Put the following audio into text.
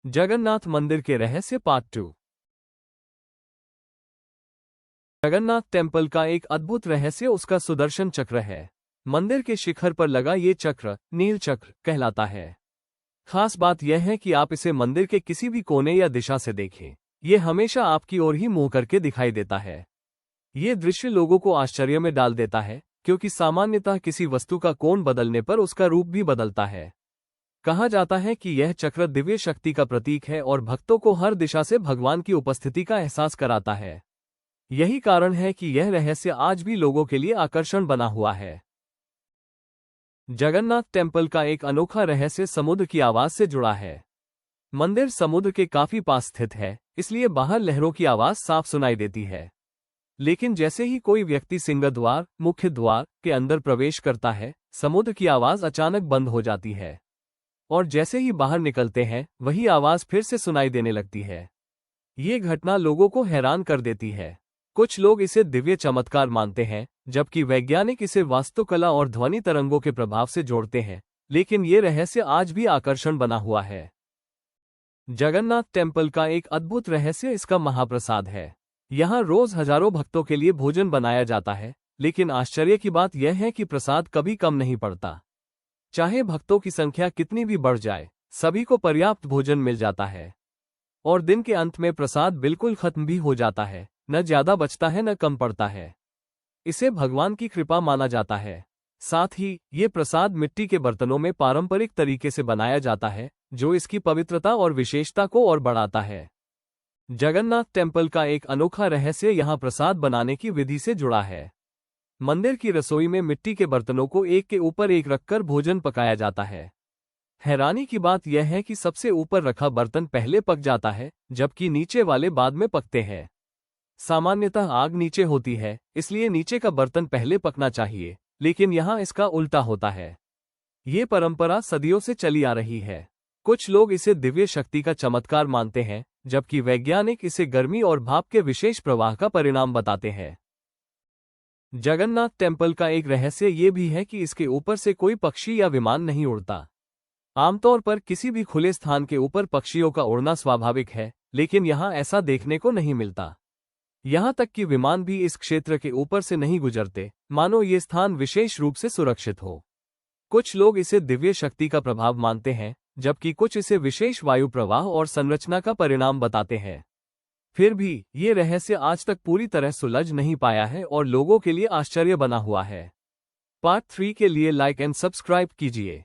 जगन्नाथ मंदिर के रहस्य पार्ट 2। जगन्नाथ टेम्पल का एक अद्भुत रहस्य उसका सुदर्शन चक्र है। मंदिर के शिखर पर लगा ये चक्र नील चक्र कहलाता है। खास बात यह है कि आप इसे मंदिर के किसी भी कोने या दिशा से देखें, ये हमेशा आपकी ओर ही मुंह करके दिखाई देता है। ये दृश्य लोगों को आश्चर्य में डाल देता है, क्योंकि सामान्यतः किसी वस्तु का कोण बदलने पर उसका रूप भी बदलता है। कहा जाता है कि यह चक्र दिव्य शक्ति का प्रतीक है और भक्तों को हर दिशा से भगवान की उपस्थिति का एहसास कराता है। यही कारण है कि यह रहस्य आज भी लोगों के लिए आकर्षण बना हुआ है। जगन्नाथ टेम्पल का एक अनोखा रहस्य समुद्र की आवाज से जुड़ा है। मंदिर समुद्र के काफी पास स्थित है, इसलिए बाहर लहरों की आवाज साफ सुनाई देती है। लेकिन जैसे ही कोई व्यक्ति सिंहद्वार मुख्य द्वार के अंदर प्रवेश करता है, समुद्र की आवाज अचानक बंद हो जाती है और जैसे ही बाहर निकलते हैं वही आवाज फिर से सुनाई देने लगती है। ये घटना लोगों को हैरान कर देती है। कुछ लोग इसे दिव्य चमत्कार मानते हैं, जबकि वैज्ञानिक इसे वास्तुकला और ध्वनि तरंगों के प्रभाव से जोड़ते हैं, लेकिन ये रहस्य आज भी आकर्षण बना हुआ है। जगन्नाथ टेम्पल का एक अद्भुत रहस्य इसका महाप्रसाद है। यहाँ रोज हजारों भक्तों के लिए भोजन बनाया जाता है, लेकिन आश्चर्य की बात यह है कि प्रसाद कभी कम नहीं पड़ता। चाहे भक्तों की संख्या कितनी भी बढ़ जाए, सभी को पर्याप्त भोजन मिल जाता है और दिन के अंत में प्रसाद बिल्कुल खत्म भी हो जाता है। न ज्यादा बचता है न कम पड़ता है। इसे भगवान की कृपा माना जाता है। साथ ही ये प्रसाद मिट्टी के बर्तनों में पारंपरिक तरीके से बनाया जाता है, जो इसकी पवित्रता और विशेषता को और बढ़ाता है। जगन्नाथ टेम्पल का एक अनोखा रहस्य यहाँ प्रसाद बनाने की विधि से जुड़ा है। मंदिर की रसोई में मिट्टी के बर्तनों को एक के ऊपर एक रखकर भोजन पकाया जाता है। हैरानी की बात यह है कि सबसे ऊपर रखा बर्तन पहले पक जाता है, जबकि नीचे वाले बाद में पकते हैं। सामान्यतः आग नीचे होती है, इसलिए नीचे का बर्तन पहले पकना चाहिए, लेकिन यहाँ इसका उल्टा होता है। ये परंपरा सदियों से चली आ रही है। कुछ लोग इसे दिव्य शक्ति का चमत्कार मानते हैं, जबकि वैज्ञानिक इसे गर्मी और भाप के विशेष प्रवाह का परिणाम बताते हैं। जगन्नाथ टेम्पल का एक रहस्य ये भी है कि इसके ऊपर से कोई पक्षी या विमान नहीं उड़ता। आमतौर पर किसी भी खुले स्थान के ऊपर पक्षियों का उड़ना स्वाभाविक है, लेकिन यहाँ ऐसा देखने को नहीं मिलता। यहाँ तक कि विमान भी इस क्षेत्र के ऊपर से नहीं गुजरते, मानो ये स्थान विशेष रूप से सुरक्षित हो। कुछ लोग इसे दिव्य शक्ति का प्रभाव मानते हैं, जबकि कुछ इसे विशेष वायु प्रवाह और संरचना का परिणाम बताते हैं। फिर भी ये रहस्य आज तक पूरी तरह सुलझ नहीं पाया है और लोगों के लिए आश्चर्य बना हुआ है। पार्ट 3 के लिए लाइक एंड सब्सक्राइब कीजिए।